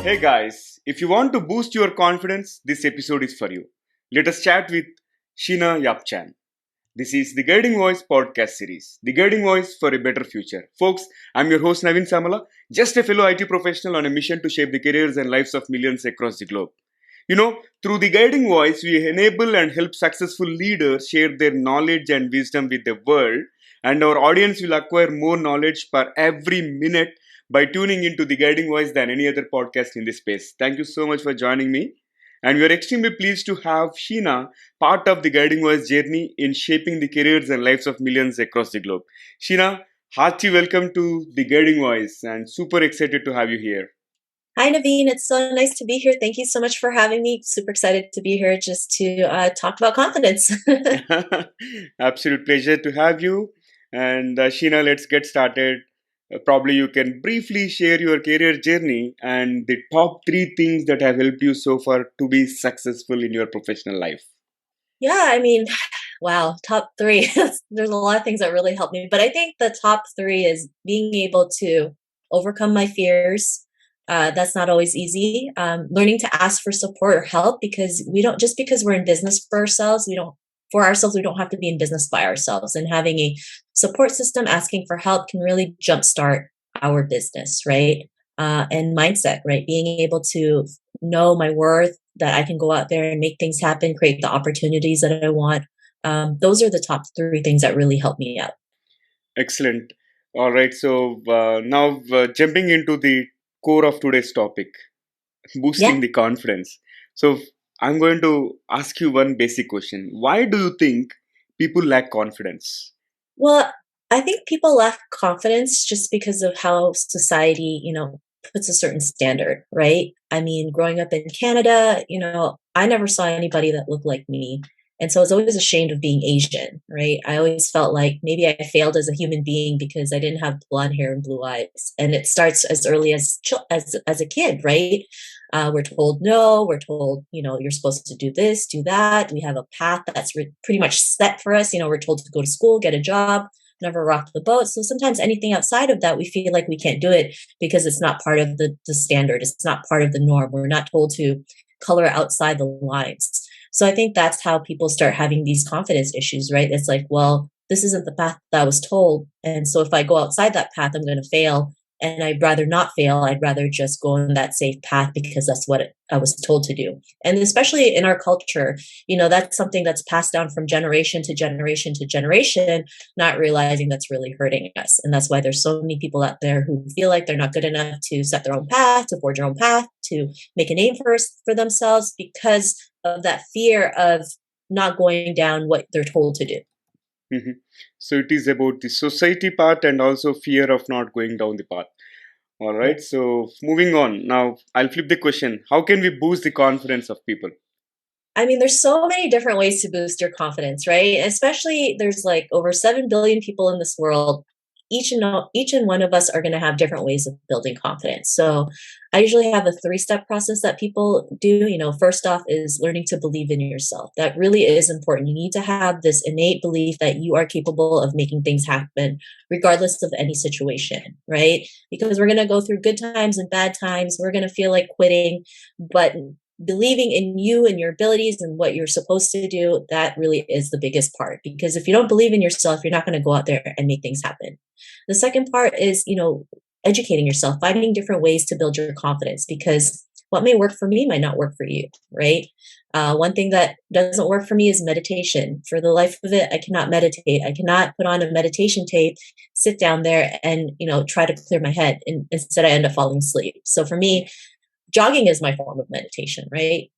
Hey guys, if you want to boost your confidence, this episode is for you. Let us chat with SHEENA YAP. This is the Guiding Voice podcast series, the Guiding Voice for a better future. Folks, I'm your host Navin Samala, just a fellow IT professional on a mission to shape the careers and lives of millions across the globe. Through the Guiding Voice, we enable and help successful leaders share their knowledge and wisdom with the world, and our audience will acquire more knowledge per every minute by tuning into the Guiding Voice than any other podcast in this space. Thank you so much for joining me. And we are extremely pleased to have Sheena part of the Guiding Voice journey in shaping the careers and lives of millions across the globe. Sheena, hearty welcome to the Guiding Voice and super excited to have you here. Hi, Naveen. It's so nice to be here. Thank you so much for having me. Super excited to be here just to talk about confidence. Absolute pleasure to have you. And Sheena, let's get started. Probably you can briefly share your career journey and the top three things that have helped you so far to be successful in your professional life. Yeah, I mean, wow, top three. There's a lot of things that really helped me, but I think the top three is being able to overcome my fears. That's not always easy. Learning to ask for support or help because we don't, just because we're in business for ourselves, we don't have to be in business by ourselves. And having a support system, asking for help can really jumpstart our business, right? And mindset, right? Being able to know my worth, that I can go out there and make things happen, create the opportunities that I want. Those are the top three things that really help me out. Excellent. All right. So now jumping into the core of today's topic, Yeah. boosting the confidence. So I'm going to ask you one basic question. Why do you think people lack confidence? Well, I think people lack confidence just because of how society, puts a certain standard, right? I mean, growing up in Canada, I never saw anybody that looked like me. And so I was always ashamed of being Asian, right? I always felt like maybe I failed as a human being because I didn't have blonde hair and blue eyes. And it starts as early as a kid, right? We're told no, we're told, you're supposed to do this, do that. We have a path that's pretty much set for us. We're told to go to school, get a job, never rock the boat. So sometimes anything outside of that, we feel like we can't do it because it's not part of the standard. It's not part of the norm. We're not told to color outside the lines. So I think that's how people start having these confidence issues, right? It's like, well, this isn't the path that I was told. And so if I go outside that path, I'm going to fail. And I'd rather not fail. I'd rather just go on that safe path because that's what I was told to do. And especially in our culture, that's something that's passed down from generation to generation to generation, not realizing that's really hurting us. And that's why there's so many people out there who feel like they're not good enough to set their own path, to forge their own path, to make a name for themselves because of that fear of not going down what they're told to do. Mhm. So it is about the society part and also fear of not going down the path. All Yeah. right. So moving on. Now I'll flip the question. How can we boost the confidence of people? I mean, there's so many different ways to boost your confidence, right? Especially there's like over 7 billion people in this world. Each and one of us are going to have different ways of building confidence. So I usually have a 3-step process that people do. First off is learning to believe in yourself. That really is important. You need to have this innate belief that you are capable of making things happen regardless of any situation, right? Because we're going to go through good times and bad times. We're going to feel like quitting, but believing in you and your abilities and what you're supposed to do, that really is the biggest part. Because if you don't believe in yourself, you're not going to go out there and make things happen. The second part is, educating yourself, finding different ways to build your confidence, because what may work for me might not work for you, right? One thing that doesn't work for me is meditation. For the life of it, I cannot meditate. I cannot put on a meditation tape, sit down there and, try to clear my head. And instead I end up falling asleep. So for me, jogging is my form of meditation, right?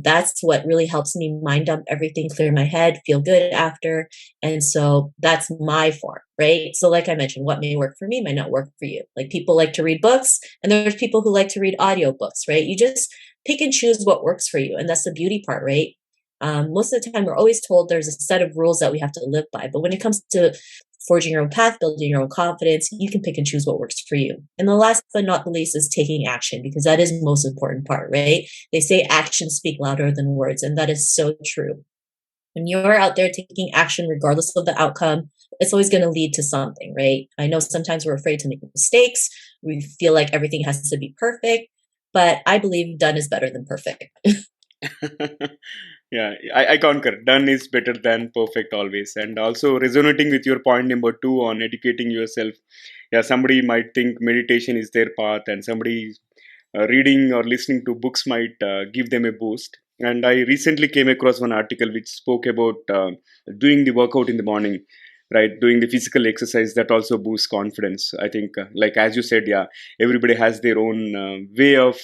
That's what really helps me mind dump everything, clear my head, feel good after. And so that's my form, right? So like I mentioned, what may work for me might not work for you. Like people like to read books and there's people who like to read audiobooks, right? You just pick and choose what works for you. And that's the beauty part, right? Most of the time, we're always told there's a set of rules that we have to live by. But when it comes to forging your own path, building your own confidence, you can pick and choose what works for you. And the last but not the least is taking action, because that is the most important part, right? They say actions speak louder than words, and that is so true. When you're out there taking action, regardless of the outcome, it's always going to lead to something, right? I know sometimes we're afraid to make mistakes. We feel like everything has to be perfect. but I believe done is better than perfect. Yeah, I concur. Done is better than perfect always. And also resonating with your point number two on educating yourself. Yeah, somebody might think meditation is their path, and somebody reading or listening to books might give them a boost. And I recently came across one article which spoke about doing the workout in the morning, right? Doing the physical exercise that also boosts confidence. I think, like as you said, yeah, everybody has their own way of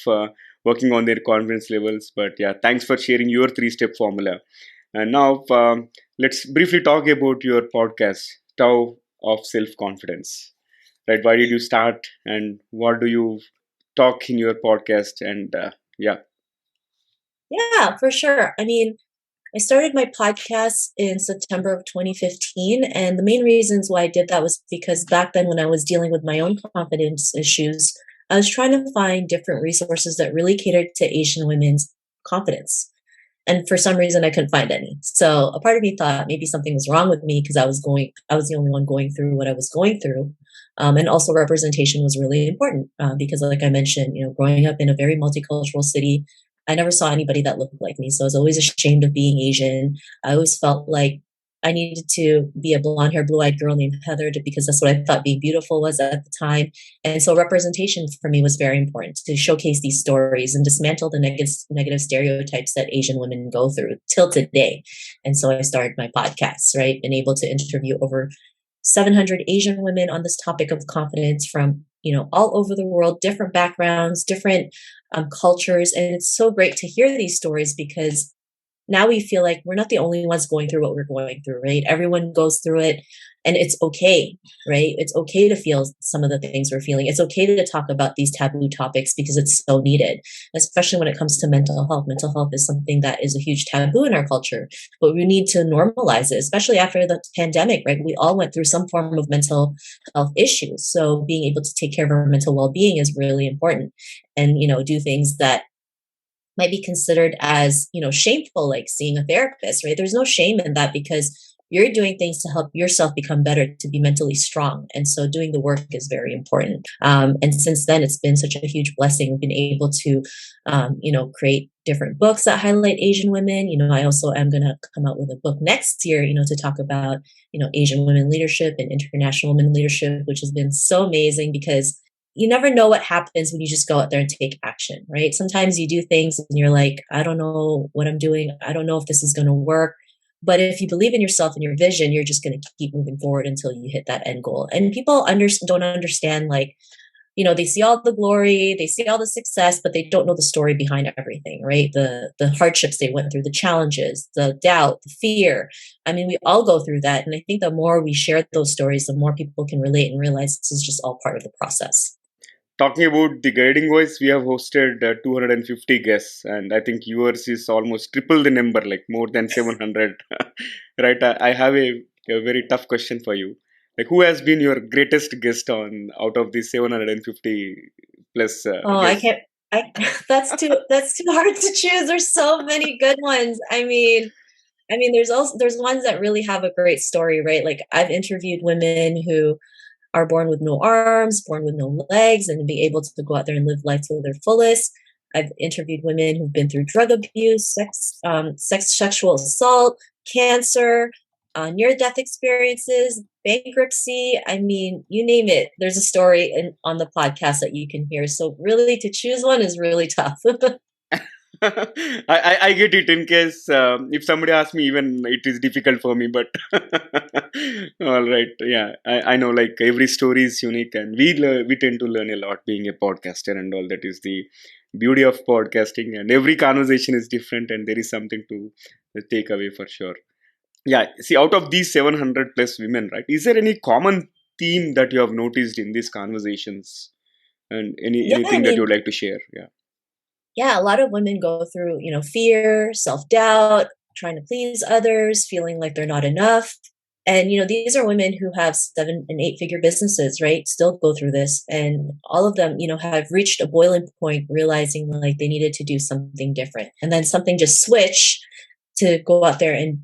working on their confidence levels. But yeah, thanks for sharing your three-step formula. And now let's briefly talk about your podcast, Tao of Self Confidence. Right? Why did you start, and what do you talk in your podcast? And yeah. Yeah, for sure. I mean, I started my podcast in September of 2015. And the main reasons why I did that was because back then, when I was dealing with my own confidence issues, I was trying to find different resources that really catered to Asian women's confidence. And for some reason, I couldn't find any. So a part of me thought maybe something was wrong with me because I was the only one going through what I was going through. And also representation was really important because, like I mentioned, growing up in a very multicultural city, I never saw anybody that looked like me. So I was always ashamed of being Asian. I always felt like I needed to be a blonde haired, blue eyed girl named Heather because that's what I thought being beautiful was at the time. And so representation for me was very important to showcase these stories and dismantle the negative stereotypes that Asian women go through till today. And so I started my podcast, right? Been able to interview over 700 Asian women on this topic of confidence from, all over the world, different backgrounds, different cultures. And it's so great to hear these stories because now we feel like we're not the only ones going through what we're going through, right? Everyone goes through it and it's okay, right? It's okay to feel some of the things we're feeling. It's okay to talk about these taboo topics because it's so needed, especially when it comes to mental health. Mental health is something that is a huge taboo in our culture, but we need to normalize it, especially after the pandemic, right? We all went through some form of mental health issues. So being able to take care of our mental well-being is really important and, do things that might be considered as, shameful, like seeing a therapist, right? There's no shame in that because you're doing things to help yourself become better, to be mentally strong. And so doing the work is very important. And since then, it's been such a huge blessing. We've been able to, create different books that highlight Asian women. I also am going to come out with a book next year, to talk about, Asian women leadership and international women leadership, which has been so amazing because you never know what happens when you just go out there and take action, right? Sometimes you do things and you're like, I don't know what I'm doing. I don't know if this is going to work. But if you believe in yourself and your vision, you're just going to keep moving forward until you hit that end goal. And people don't understand, like, they see all the glory, they see all the success, but they don't know the story behind everything, right? The hardships they went through, the challenges, the doubt, the fear. I mean, we all go through that. And I think the more we share those stories, the more people can relate and realize this is just all part of the process. Talking about the guiding voice, we have hosted 250 guests, and I think yours is almost triple the number, like more than 700. Right? I have a very tough question for you. Like, who has been your greatest guest on out of the 750 plus Oh, I guests? can't. I that's too hard to choose. There's so many good ones. I mean, there's ones that really have a great story, right? Like I've interviewed women who are born with no arms, born with no legs, and be able to go out there and live life to their fullest. I've interviewed women who've been through drug abuse, sexual assault, cancer, near-death experiences, bankruptcy. I mean, you name it. There's a story on the podcast that you can hear. So really, to choose one is really tough. I get it in case if somebody asks me, even it is difficult for me. But all right, yeah, I know like every story is unique, and we tend to learn a lot being a podcaster and all. That is the beauty of podcasting, and every conversation is different, and there is something to take away for sure. Yeah, see, out of these 700 plus women, right? Is there any common theme that you have noticed in these conversations, and Yeah, I anything that you mean, would like to share? Yeah. yeah, a lot of women go through, fear, self-doubt, trying to please others, feeling like they're not enough. And, these are women who have 7 and 8 figure businesses, right? Still go through this. And all of them, have reached a boiling point, realizing like they needed to do something different. And then something just switch to go out there and,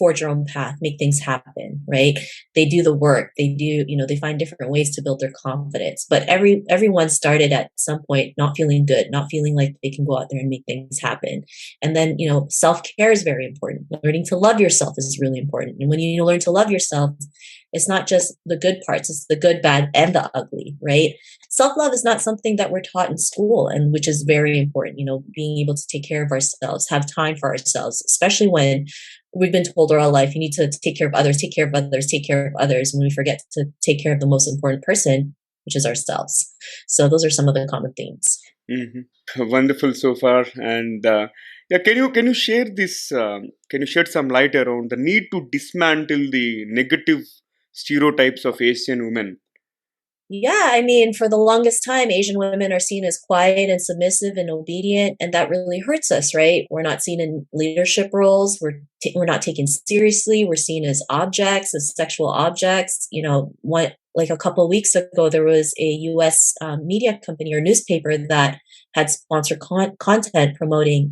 forge their own path, make things happen, right? They do the work. They do, they find different ways to build their confidence. But everyone started at some point not feeling good, not feeling like they can go out there and make things happen. And then, self-care is very important. Learning to love yourself is really important. And when you learn to love yourself, it's not just the good parts, it's the good, bad, and the ugly, right? Self-love is not something that we're taught in school, and which is very important, being able to take care of ourselves, have time for ourselves, especially when we've been told our life, you need to take care of others, take care of others, take care of others, when we forget to take care of the most important person, which is ourselves. So those are some of the common themes. Wonderful so far. And yeah, can you share this? Can you shed some light around the need to dismantle the negative stereotypes of Asian women? Yeah, I mean, for the longest time, Asian women are seen as quiet and submissive and obedient, and that really hurts us, right? We're not seen in leadership roles. We're not taken seriously. We're seen as objects, as sexual objects. Like a couple of weeks ago, there was a U.S. Media company or newspaper that had sponsored content promoting,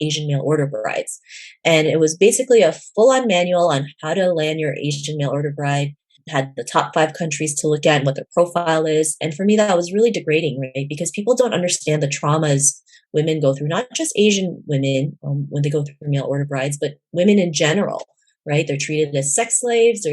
Asian mail order brides, and it was basically a full-on manual on how to land your Asian mail order bride. Had the top 5 countries to look at and what their profile is. And for me, that was really degrading, right? Because people don't understand the traumas women go through, not just Asian women when they go through mail order brides, but women in general, right? They're treated as sex slaves.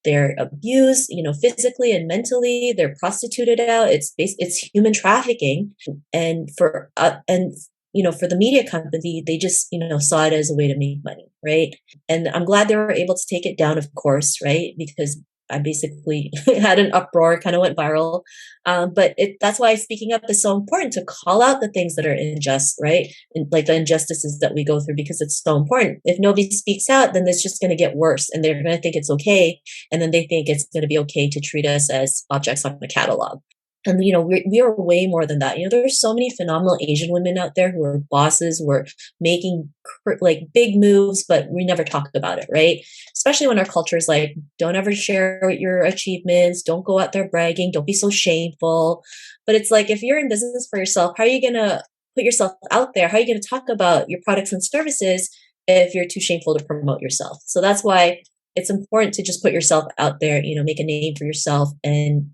They're abused, physically and mentally. They're prostituted out. It's human trafficking. And for the media company, they just, saw it as a way to make money, right? And I'm glad they were able to take it down, of course, right? Because I basically had an uproar, kind of went viral. But that's why speaking up is so important, to call out the things that are unjust, right? And like the injustices that we go through, because it's so important. If nobody speaks out, then it's just going to get worse, and they're going to think it's okay. And then they think it's going to be okay to treat us as objects on the catalog. And, we are way more than that. There's so many phenomenal Asian women out there who are bosses, who are making like big moves, but we never talk about it, right? Especially when our culture is like, don't ever share your achievements. Don't go out there bragging. Don't be so shameful. But it's like, if you're in business for yourself, how are you going to put yourself out there? How are you going to talk about your products and services if you're too shameful to promote yourself? So that's why it's important to just put yourself out there, make a name for yourself. And,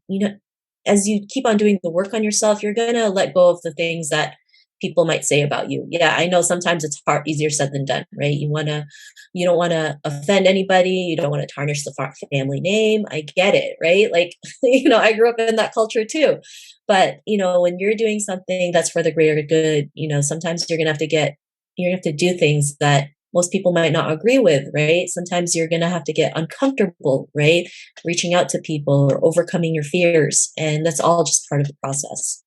as you keep on doing the work on yourself, you're going to let go of the things that people might say about you. Yeah, I know sometimes it's easier said than done, right? You don't want to offend anybody. You don't want to tarnish the family name. I get it, right? Like, I grew up in that culture too. But, when you're doing something that's for the greater good, sometimes you're going to have to do things that most people might not agree with, right? Sometimes you're going to have to get uncomfortable, right? Reaching out to people or overcoming your fears. And that's all just part of the process.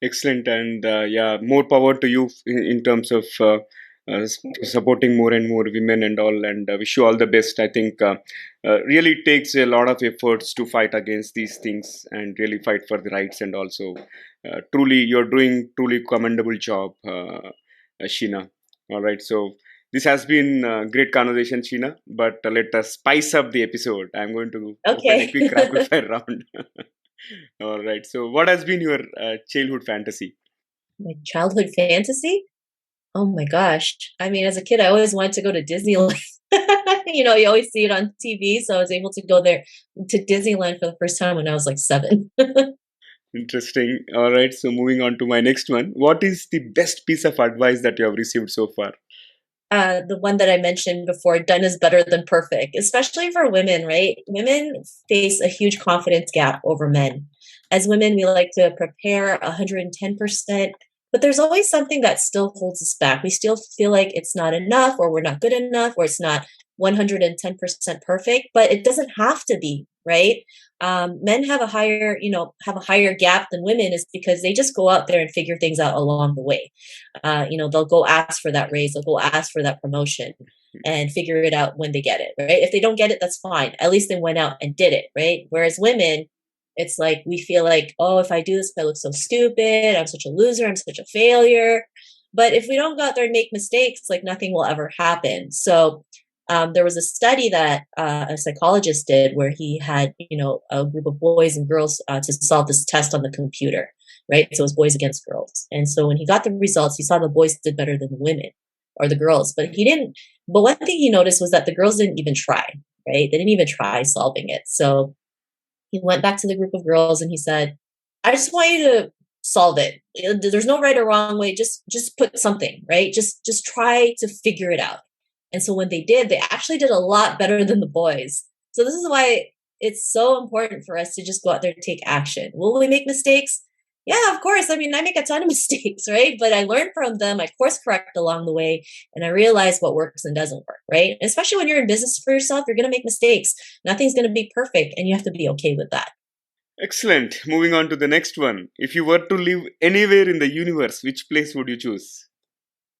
Excellent. And yeah, more power to you in terms of supporting more and more women and all. And wish you all the best. I think really takes a lot of efforts to fight against these things and really fight for the rights. And also, you're doing truly commendable job, Sheena. All right. So this has been a great conversation, Sheena, but let us spice up the episode. I'm going to open a quick rapid fire round. All right. So what has been your childhood fantasy? My childhood fantasy? Oh my gosh. I mean, as a kid, I always wanted to go to Disneyland. You always see it on TV. So I was able to go there to Disneyland for the first time when I was like 7. Interesting. All right. So moving on to my next one. What is the best piece of advice that you have received so far? The one that I mentioned before, done is better than perfect, especially for women, right? Women face a huge confidence gap over men. As women, we like to prepare 110%, but there's always something that still holds us back. We still feel like it's not enough, or we're not good enough, or it's not 110% perfect, but it doesn't have to be, right? Men have a higher gap than women, is because they just go out there and figure things out along the way. They'll go ask for that raise, they'll go ask for that promotion and figure it out when they get it, right? If they don't get it, that's fine. At least they went out and did it, right? Whereas women, it's like, we feel like, oh, if I do this, I look so stupid. I'm such a loser. I'm such a failure. But if we don't go out there and make mistakes, like, nothing will ever happen. So there was a study that a psychologist did where he had, a group of boys and girls to solve this test on the computer, right? So it was boys against girls. And so when he got the results, he saw the boys did better than the women. or the girls, but he didn't. But one thing he noticed was that the girls didn't even try, right? They didn't even try solving it. So he went back to the group of girls and he said, I just want you to solve it. There's no right or wrong way. Just put something, right? Just try to figure it out. And so when they did, they actually did a lot better than the boys. So this is why it's so important for us to just go out there and take action. Will we make mistakes? Yeah, of course. I mean, I make a ton of mistakes, right? But I learn from them. I course correct along the way, and I realize what works and doesn't work, right? Especially when you're in business for yourself, you're going to make mistakes. Nothing's going to be perfect, and you have to be okay with that. Excellent. Moving on to the next one. If you were to live anywhere in the universe, which place would you choose?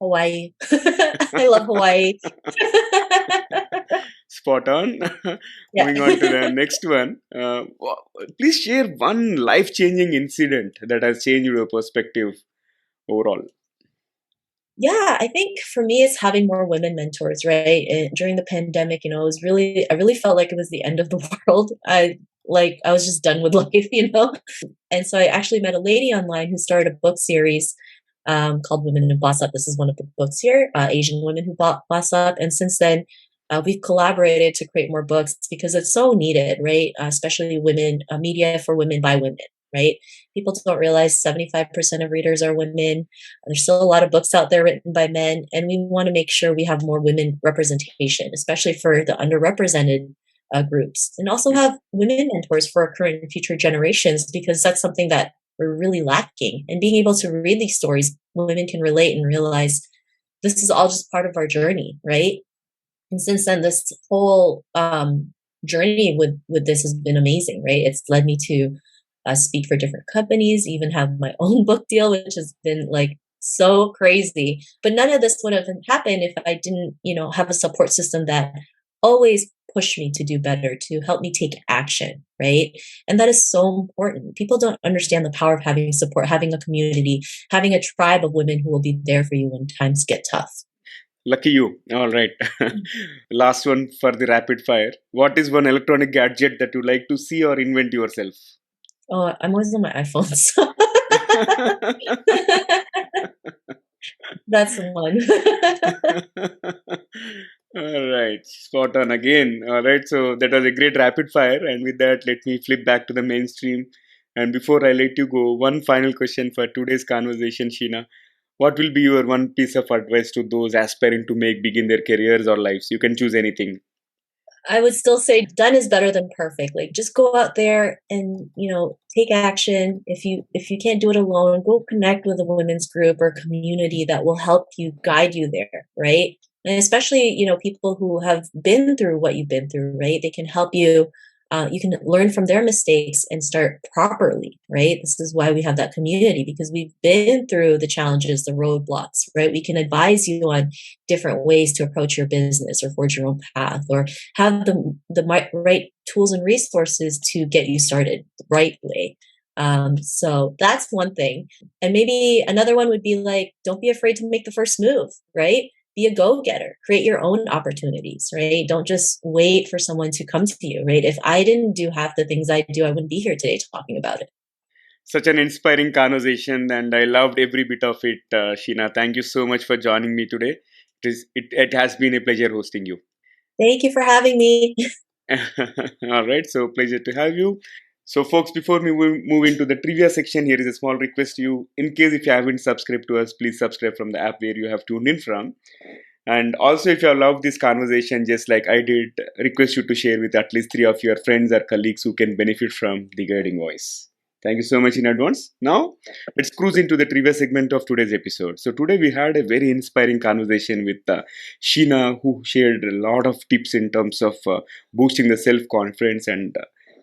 Hawaii. I love Hawaii. Spot on. Yeah. Moving on to the next one. Please share one life-changing incident that has changed your perspective overall. Yeah, I think for me, it's having more women mentors, right? During the pandemic, I really felt like it was the end of the world. I was just done with life. And so I actually met a lady online who started a book series called Women Who Boss Up. This is one of the books here, Asian Women Who Boss Up. And since then, we've collaborated to create more books because it's so needed, right? Especially women, media for women by women, right? People don't realize 75% of readers are women. There's still a lot of books out there written by men, and we want to make sure we have more women representation, especially for the underrepresented groups, and also have women mentors for our current and future generations, because that's something that we're really lacking. And being able to read these stories, women can relate and realize this is all just part of our journey, right? And since then, this whole journey with this has been amazing, right? It's led me to speak for different companies, even have my own book deal, which has been like so crazy. But none of this would have happened if I didn't, have a support system that always pushed me to do better, to help me take action, right? And that is so important. People don't understand the power of having support, having a community, having a tribe of women who will be there for you when times get tough. Lucky you. All right. Last one for the rapid fire. What is one electronic gadget that you like to see or invent yourself? Oh, I'm always on my iPhone. So that's the one. All right, spot on again. All right, so that was a great rapid fire, and with that, let me flip back to the mainstream. And before I let you go, one final question for today's conversation, Sheena. What will be your one piece of advice to those aspiring to make big in their careers or lives? You can choose anything. I would still say done is better than perfect. Like, just go out there and, take action. If you can't do it alone, go connect with a women's group or community that will help you, guide you there, right? And especially, people who have been through what you've been through, right? They can help you. You can learn from their mistakes and start properly, right? This is why we have that community, because we've been through the challenges, the roadblocks, right? We can advise you on different ways to approach your business or forge your own path, or have the right tools and resources to get you started the right way. So that's one thing. And maybe another one would be like, don't be afraid to make the first move, right? Be a go-getter, create your own opportunities, right? Don't just wait for someone to come to you, right? If I didn't do half the things I do, I wouldn't be here today talking about it. Such an inspiring conversation, and I loved every bit of it, Sheena. Thank you so much for joining me today. It has been a pleasure hosting you. Thank you for having me. All right, so pleasure to have you. So, folks, before we move into the trivia section, here is a small request to you. In case if you haven't subscribed to us, please subscribe from the app where you have tuned in from. And also, if you have loved this conversation, just like I did, request you to share with at least 3 of your friends or colleagues who can benefit from the guiding voice. Thank you so much in advance. Now, let's cruise into the trivia segment of today's episode. So today we had a very inspiring conversation with Sheena, who shared a lot of tips in terms of boosting the self-confidence and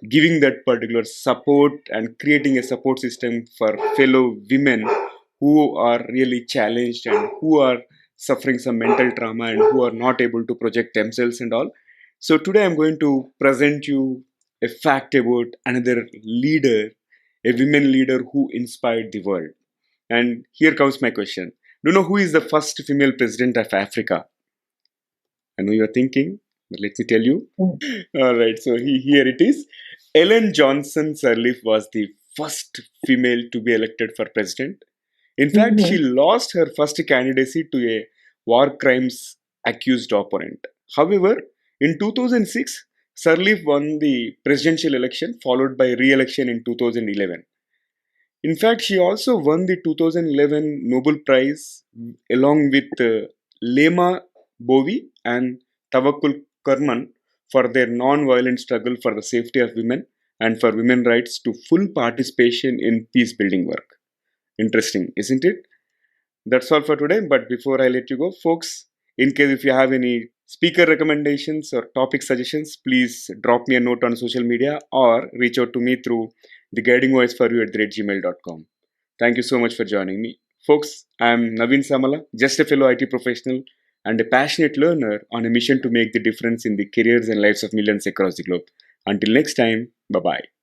giving that particular support and creating a support system for fellow women who are really challenged and who are suffering some mental trauma and who are not able to project themselves and all. So today I'm going to present you a fact about another leader, a women leader who inspired the world. And here comes my question. Do you know who is the first female president of Africa? I know you're thinking, but let me tell you. All right, so here it is. Ellen Johnson Sirleaf was the first female to be elected for president. In fact, she Mhm. lost her first candidacy to a war crimes accused opponent. However, in 2006, Sirleaf won the presidential election, followed by re-election in 2011. In fact, she also won the 2011 Nobel Prize along with Lema Bowie and Tawakkul Karman for their non-violent struggle for the safety of women and for women rights to full participation in peace building work. Interesting, isn't it? That's all for today. But before I let you go, folks, in case if you have any speaker recommendations or topic suggestions, please drop me a note on social media or reach out to me through the guiding voice for you at gmail.com. Thank you so much for joining me. Folks, I'm Naveen Samala, just a fellow IT professional and a passionate learner on a mission to make the difference in the careers and lives of millions across the globe. Until next time, bye bye.